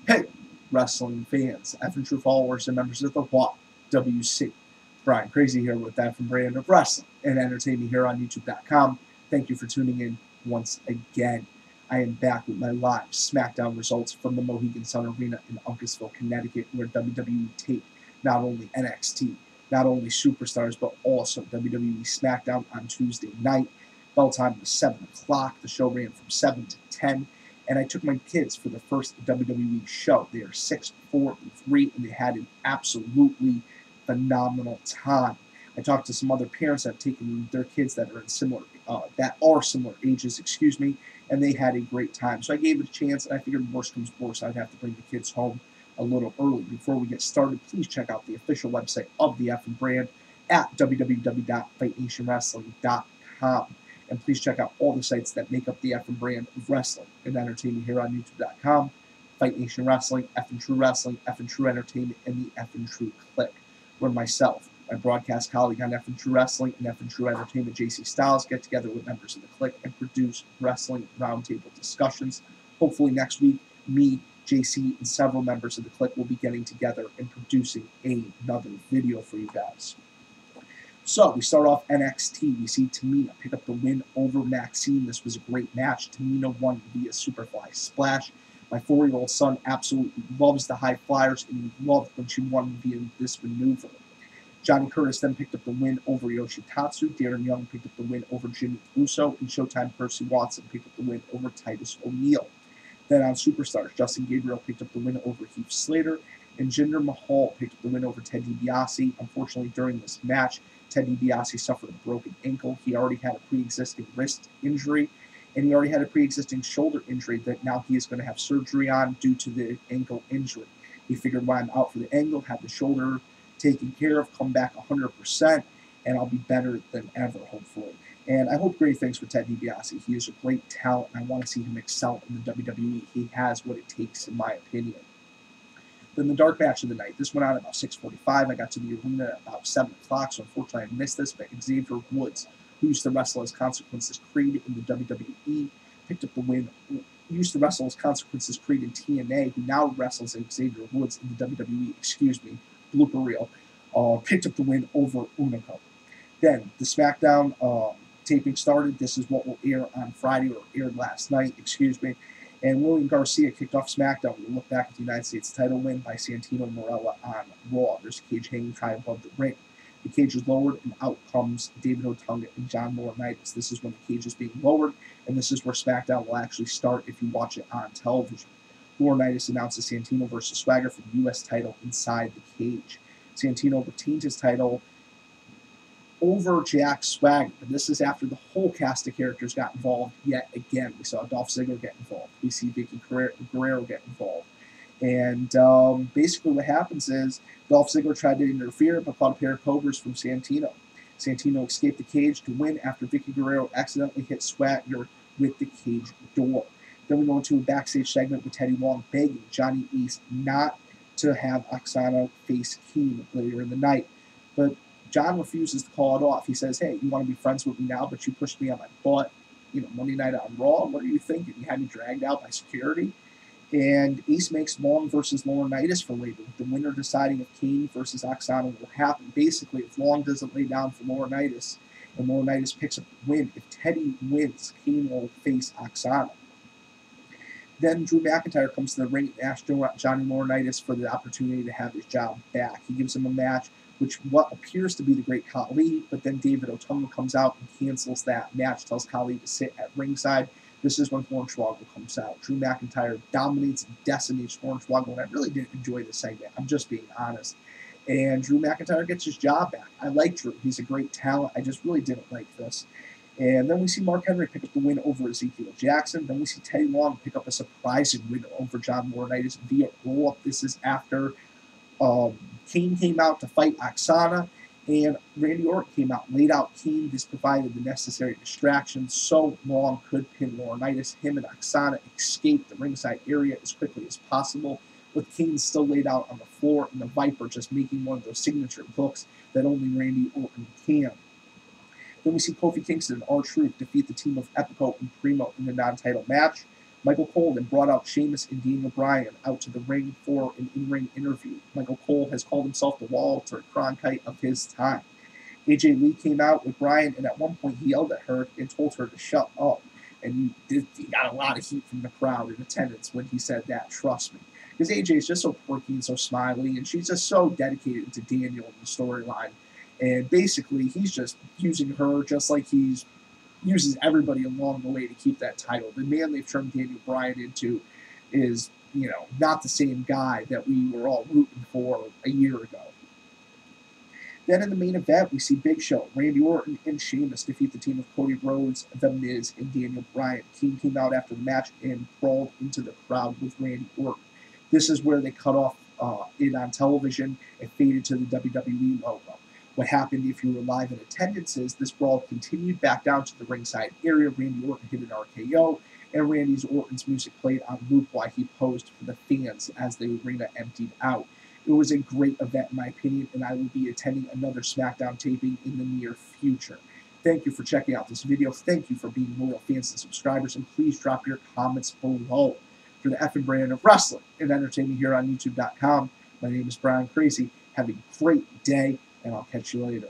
Hey, wrestling fans, F and True followers, and members of the WC. Brian Crazy here with that from Brand of Wrestling and Entertainment here on YouTube.com. Thank you for tuning in once again. I am back with my live Smackdown results from the Mohegan Sun Arena in Uncasville, Connecticut, where WWE taped not only NXT, not only Superstars, but also WWE Smackdown on Tuesday night. Bell time was 7 o'clock. The show ran from 7 to 10. And I took my kids for the first WWE show. They are 6, 4, and 3, and they had an absolutely phenomenal time. I talked to some other parents that have taken their kids that are in similar ages, and they had a great time. So I gave it a chance, and I figured worst comes worst, I'd have to bring the kids home a little early. Before we get started, please check out the official website of the F and Brand at www.fightnationwrestling.com. And please check out all the sites that make up the F and Brand of wrestling and entertainment here on YouTube.com. Fight Nation Wrestling, F and True Wrestling, F and True Entertainment, and the F and True Click, where myself, my broadcast colleague on F and True Wrestling and F and True Entertainment, JC Styles, get together with members of the Click and produce wrestling roundtable discussions. Hopefully next week, me, JC, and several members of the Click will be getting together and producing another video for you guys. So we start off NXT. We see Tamina pick up the win over Maxine. This was a great match. Tamina won via Superfly Splash. My 4-year-old son absolutely loves the high flyers, and he loved when she won via this maneuver. Johnny Curtis then picked up the win over Yoshitatsu. Darren Young picked up the win over Jimmy Uso, and Showtime Percy Watson picked up the win over Titus O'Neil. Then on Superstars, Justin Gabriel picked up the win over Heath Slater, and Jinder Mahal picked up the win over Ted DiBiase. Unfortunately, during this match, Ted DiBiase suffered a broken ankle. He already had a pre-existing wrist injury, and he already had a pre-existing shoulder injury that now he is going to have surgery on due to the ankle injury. He figured, why I'm out for the ankle, have the shoulder taken care of, come back 100%, and I'll be better than ever, hopefully. And I hope great things for Ted DiBiase. He is a great talent, and I want to see him excel in the WWE. He has what it takes, in my opinion. Then the dark match of the night. This went on at about 6:45. I got to the arena at about 7 o'clock, so unfortunately I missed this. But Xavier Woods, who used to wrestle as Consequences Creed in the WWE, picked up the win. Used to wrestle as Consequences Creed in TNA, who now wrestles as Xavier Woods in the WWE. Blooper reel. Picked up the win over Unico. Then the Smackdown taping started. This is what will air on Friday, or aired last night. And William Garcia kicked off Smackdown. We look back at the United States title win by Santino Marella on Raw. There's a cage hanging high above the ring. The cage is lowered, and out comes David Otunga and John Laurinaitis. This is when the cage is being lowered, and this is where Smackdown will actually start if you watch it on television. Laurinaitis announces Santino versus Swagger for the U.S. title inside the cage. Santino retained his title over Jack Swagger, and this is after the whole cast of characters got involved yet again. We saw Dolph Ziggler get involved. We see Vicky Guerrero get involved. And basically what happens is Dolph Ziggler tried to interfere, but caught a pair of cobras from Santino. Santino escaped the cage to win after Vicky Guerrero accidentally hit Swagger with the cage door. Then we go into a backstage segment with Teddy Long begging Johnny East not to have Oksana face Keen later in the night. But John refuses to call it off. He says, hey, you want to be friends with me now, but you pushed me on my butt, Monday night on Raw. What are you thinking? You had me dragged out by security? And Ace makes Long versus Laurinaitis for later, with the winner deciding if Kane versus Oksana will happen. Basically, if Long doesn't lay down for Laurinaitis, and Laurinaitis picks up the win, if Teddy wins, Kane will face Oksana. Then Drew McIntyre comes to the ring and asks Johnny Laurinaitis for the opportunity to have his job back. He gives him a match, what appears to be the Great Khali, but then David Otunga comes out and cancels that match, tells Khali to sit at ringside. This is when Hornswoggle comes out. Drew McIntyre dominates and decimates Hornswoggle, and I really didn't enjoy the segment. I'm just being honest. And Drew McIntyre gets his job back. I like Drew. He's a great talent. I just really didn't like this. And then we see Mark Henry pick up the win over Ezekiel Jackson. Then we see Teddy Long pick up a surprising win over John Laurinaitis via roll-up. This is after Kane came out to fight Oksana, and Randy Orton came out, laid out Kane. This provided the necessary distraction so Long could pin Laurinaitis. Him and Oksana escaped the ringside area as quickly as possible, with Kane still laid out on the floor and the Viper just making one of those signature looks that only Randy Orton can. Then we see Kofi Kingston and R-Truth defeat the team of Epico and Primo in the non-title match. Michael Cole then brought out Sheamus and Daniel Bryan out to the ring for an in-ring interview. Michael Cole has called himself the Walter Cronkite of his time. AJ Lee came out with Bryan, and at one point he yelled at her and told her to shut up. And he got a lot of heat from the crowd in attendance when he said that, trust me. Because AJ is just so quirky and so smiley, and she's just so dedicated to Daniel in the storyline. And basically, he's just using her just like he's uses everybody along the way to keep that title. The man they've turned Daniel Bryan into is, not the same guy that we were all rooting for a year ago. Then in the main event, we see Big Show, Randy Orton, and Sheamus defeat the team of Cody Rhodes, The Miz, and Daniel Bryan. King came out after the match and brawled into the crowd with Randy Orton. This is where they cut off it on television and faded to the WWE logo. What happened if you were live in attendance is this brawl continued back down to the ringside area. Randy Orton hit an RKO, and Randy Orton's music played on loop while he posed for the fans as the arena emptied out. It was a great event, in my opinion, and I will be attending another Smackdown taping in the near future. Thank you for checking out this video. Thank you for being loyal fans and subscribers, and please drop your comments below. For the effing brand of wrestling and entertainment here on YouTube.com, my name is Brian Crazy. Have a great day, and I'll catch you later.